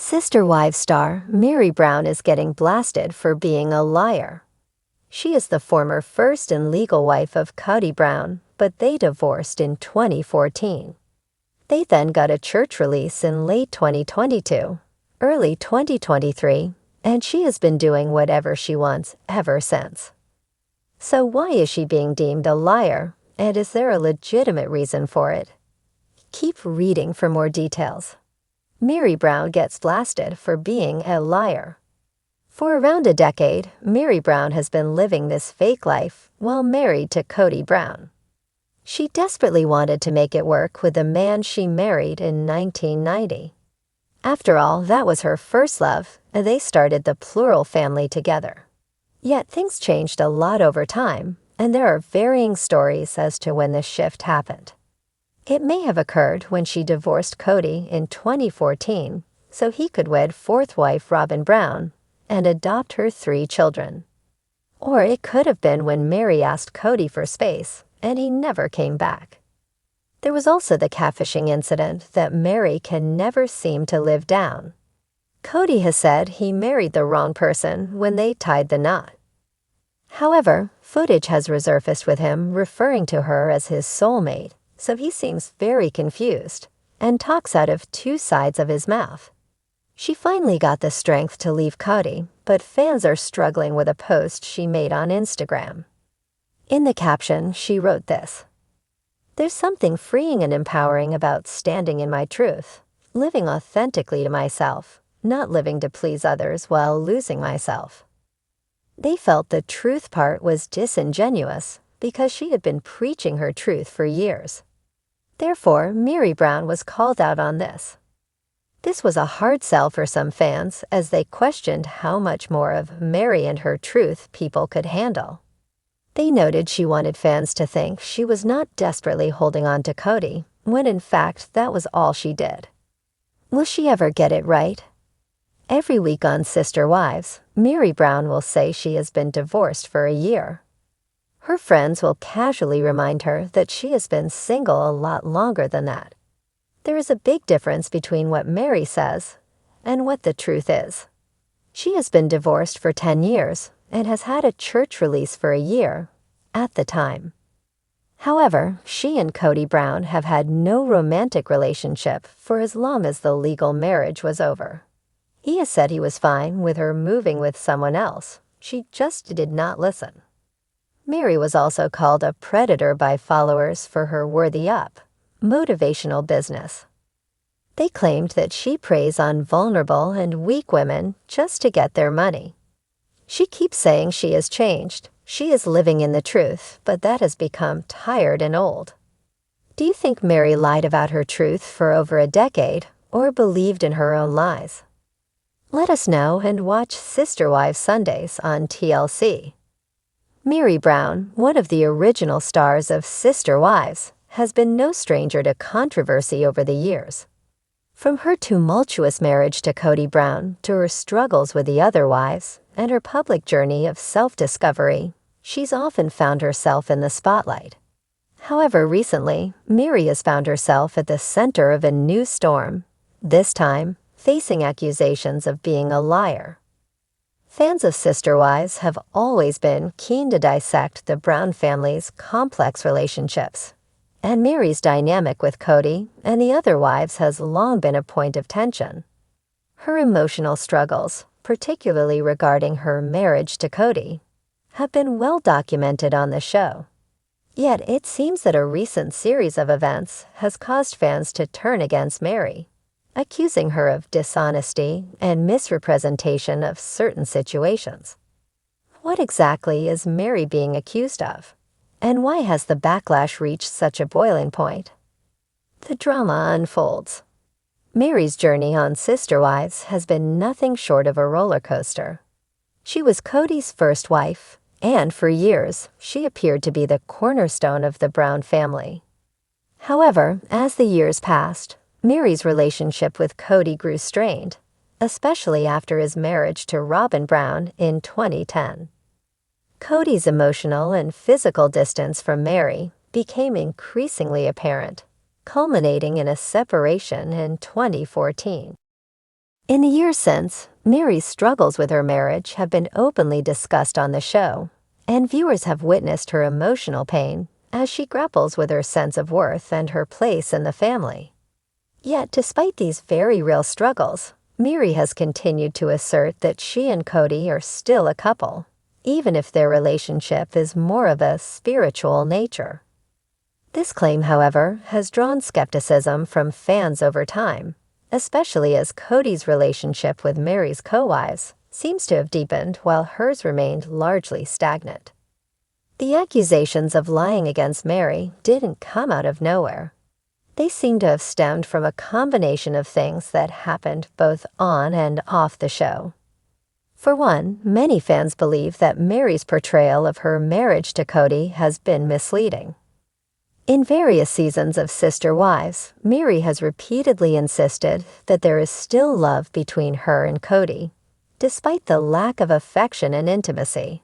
Sister Wives star Meri Brown is getting blasted for being a liar. She is the former first and legal wife of Kody Brown, but they divorced in 2014. They then got a church release in late 2022, early 2023, and she has been doing whatever she wants ever since. So why is she being deemed a liar, and is there a legitimate reason for it? Keep reading for more details. Meri Brown gets blasted for being a liar. For around a decade, Meri Brown has been living this fake life while married to Kody Brown. She desperately wanted to make it work with the man she married in 1990. After all, that was her first love, and they started the plural family together. Yet things changed a lot over time, and there are varying stories as to when this shift happened. It may have occurred when she divorced Kody in 2014 so he could wed fourth wife Robyn Brown and adopt her 3 children. Or it could have been when Meri asked Kody for space and he never came back. There was also the catfishing incident that Meri can never seem to live down. Kody has said he married the wrong person when they tied the knot. However, footage has resurfaced with him referring to her as his soulmate, so he seems very confused and talks out of 2 sides of his mouth. She finally got the strength to leave Kody, but fans are struggling with a post she made on Instagram. In the caption, she wrote this: "There's something freeing and empowering about standing in my truth, living authentically to myself, not living to please others while losing myself." They felt the truth part was disingenuous because she had been preaching her truth for years. Therefore, Meri Brown was called out on this. This was a hard sell for some fans as they questioned how much more of Meri and her truth people could handle. They noted she wanted fans to think she was not desperately holding on to Kody, when in fact that was all she did. Will she ever get it right? Every week on Sister Wives, Meri Brown will say she has been divorced for a year. Her friends will casually remind her that she has been single a lot longer than that. There is a big difference between what Meri says and what the truth is. She has been divorced for 10 years and has had a church release for a year at the time. However, she and Kody Brown have had no romantic relationship for as long as the legal marriage was over. He has said he was fine with her moving with someone else. She just did not listen. Meri was also called a predator by followers for her worthy up, motivational business. They claimed that she preys on vulnerable and weak women just to get their money. She keeps saying she has changed. She is living in the truth, but that has become tired and old. Do you think Meri lied about her truth for over a decade or believed in her own lies? Let us know and watch Sister Wives Sundays on TLC. Meri Brown, one of the original stars of Sister Wives, has been no stranger to controversy over the years. From her tumultuous marriage to Kody Brown to her struggles with the other wives and her public journey of self-discovery, she's often found herself in the spotlight. However, recently, Meri has found herself at the center of a new storm, this time facing accusations of being a liar. Fans of Sister Wives have always been keen to dissect the Brown family's complex relationships, and Meri's dynamic with Kody and the other wives has long been a point of tension. Her emotional struggles, particularly regarding her marriage to Kody, have been well documented on the show. Yet it seems that a recent series of events has caused fans to turn against Meri, accusing her of dishonesty and misrepresentation of certain situations. What exactly is Meri being accused of? And why has the backlash reached such a boiling point? The drama unfolds. Meri's journey on Sister Wives has been nothing short of a roller coaster. She was Kody's first wife, and for years, she appeared to be the cornerstone of the Brown family. However, as the years passed, Meri's relationship with Kody grew strained, especially after his marriage to Robyn Brown in 2010. Kody's emotional and physical distance from Meri became increasingly apparent, culminating in a separation in 2014. In the years since, Meri's struggles with her marriage have been openly discussed on the show, and viewers have witnessed her emotional pain as she grapples with her sense of worth and her place in the family. Yet, despite these very real struggles, Meri has continued to assert that she and Kody are still a couple, even if their relationship is more of a spiritual nature. This claim, however, has drawn skepticism from fans over time, especially as Kody's relationship with Meri's co-wives seems to have deepened while hers remained largely stagnant. The accusations of lying against Meri didn't come out of nowhere. They seem to have stemmed from a combination of things that happened both on and off the show. For one, many fans believe that Meri's portrayal of her marriage to Kody has been misleading. In various seasons of Sister Wives, Meri has repeatedly insisted that there is still love between her and Kody, despite the lack of affection and intimacy.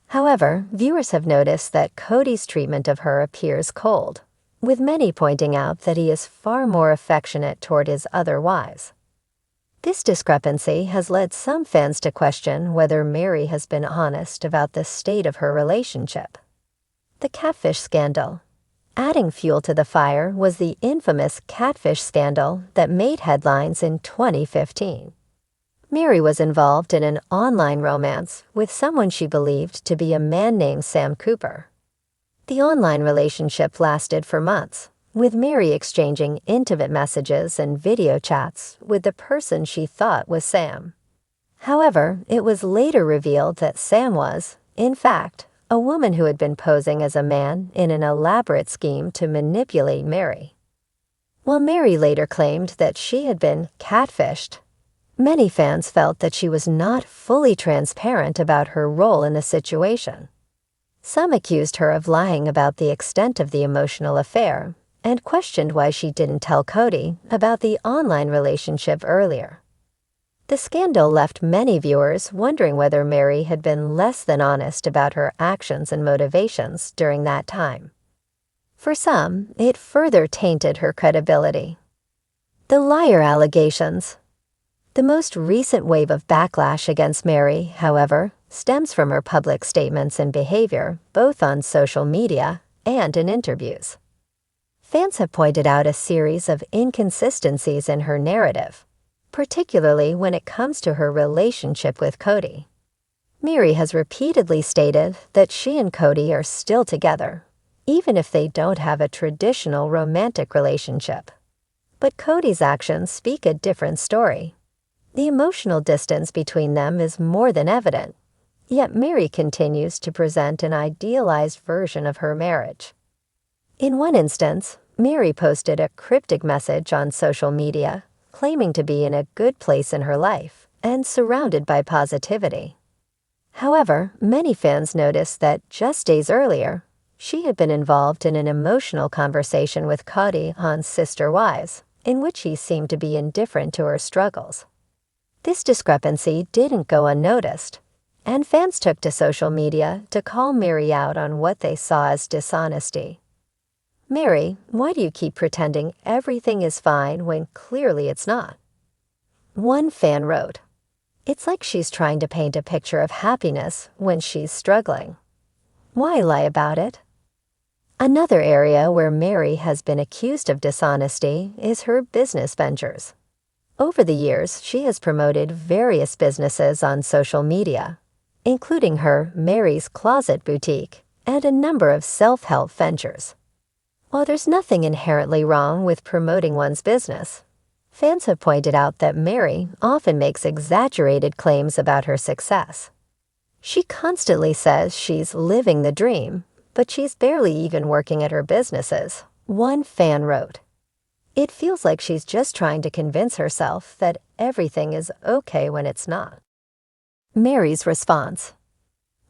However, viewers have noticed that Kody's treatment of her appears cold, with many pointing out that he is far more affectionate toward his other wives. This discrepancy has led some fans to question whether Meri has been honest about the state of her relationship. The catfish scandal. Adding fuel to the fire was the infamous catfish scandal that made headlines in 2015. Meri was involved in an online romance with someone she believed to be a man named Sam Cooper. The online relationship lasted for months, with Meri exchanging intimate messages and video chats with the person she thought was Sam. However, it was later revealed that Sam was, in fact, a woman who had been posing as a man in an elaborate scheme to manipulate Meri. While Meri later claimed that she had been catfished, many fans felt that she was not fully transparent about her role in the situation. Some accused her of lying about the extent of the emotional affair and questioned why she didn't tell Kody about the online relationship earlier. The scandal left many viewers wondering whether Meri had been less than honest about her actions and motivations during that time. For some, it further tainted her credibility. The liar allegations. The most recent wave of backlash against Meri, however, stems from her public statements and behavior, both on social media and in interviews. Fans have pointed out a series of inconsistencies in her narrative, particularly when it comes to her relationship with Kody. Meri has repeatedly stated that she and Kody are still together, even if they don't have a traditional romantic relationship. But Kody's actions speak a different story. The emotional distance between them is more than evident, yet Meri continues to present an idealized version of her marriage. In one instance, Meri posted a cryptic message on social media claiming to be in a good place in her life and surrounded by positivity. However, many fans noticed that just days earlier, she had been involved in an emotional conversation with Kody on Sister Wives, in which he seemed to be indifferent to her struggles. This discrepancy didn't go unnoticed, and fans took to social media to call Meri out on what they saw as dishonesty. "Meri, why do you keep pretending everything is fine when clearly it's not?" One fan wrote, "It's like she's trying to paint a picture of happiness when she's struggling. Why lie about it?" Another area where Meri has been accused of dishonesty is her business ventures. Over the years, she has promoted various businesses on social media, including her Meri's Closet boutique and a number of self-help ventures. While there's nothing inherently wrong with promoting one's business, fans have pointed out that Meri often makes exaggerated claims about her success. She constantly says she's living the dream, but she's barely even working at her businesses, one fan wrote. "It feels like she's just trying to convince herself that everything is okay when it's not." Meri's response.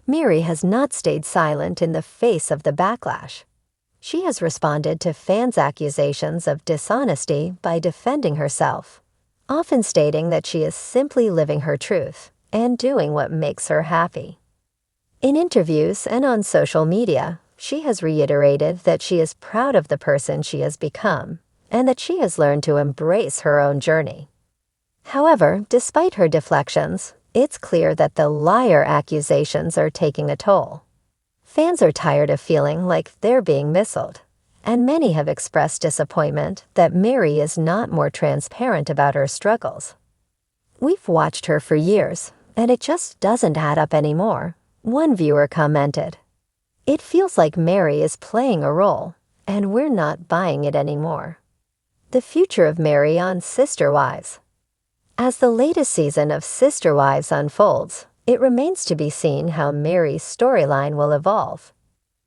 Meri has not stayed silent in the face of the backlash. She has responded to fans' accusations of dishonesty by defending herself, often stating that she is simply living her truth and doing what makes her happy. In interviews and on social media, she has reiterated that she is proud of the person she has become and that she has learned to embrace her own journey. However, despite her deflections, it's clear that the liar accusations are taking a toll. Fans are tired of feeling like they're being missiled, and many have expressed disappointment that Meri is not more transparent about her struggles. "We've watched her for years, and it just doesn't add up anymore," one viewer commented. "It feels like Meri is playing a role, and we're not buying it anymore." The future of Meri on Sister Wives. As the latest season of Sister Wives unfolds, it remains to be seen how Meri's storyline will evolve.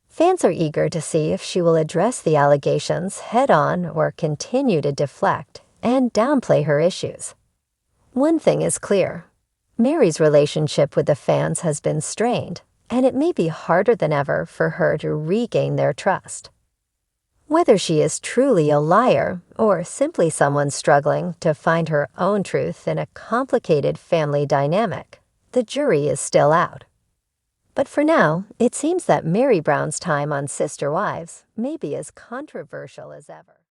Fans are eager to see if she will address the allegations head-on or continue to deflect and downplay her issues. One thing is clear: Meri's relationship with the fans has been strained, and it may be harder than ever for her to regain their trust. Whether she is truly a liar or simply someone struggling to find her own truth in a complicated family dynamic, the jury is still out. But for now, it seems that Meri Brown's time on Sister Wives may be as controversial as ever.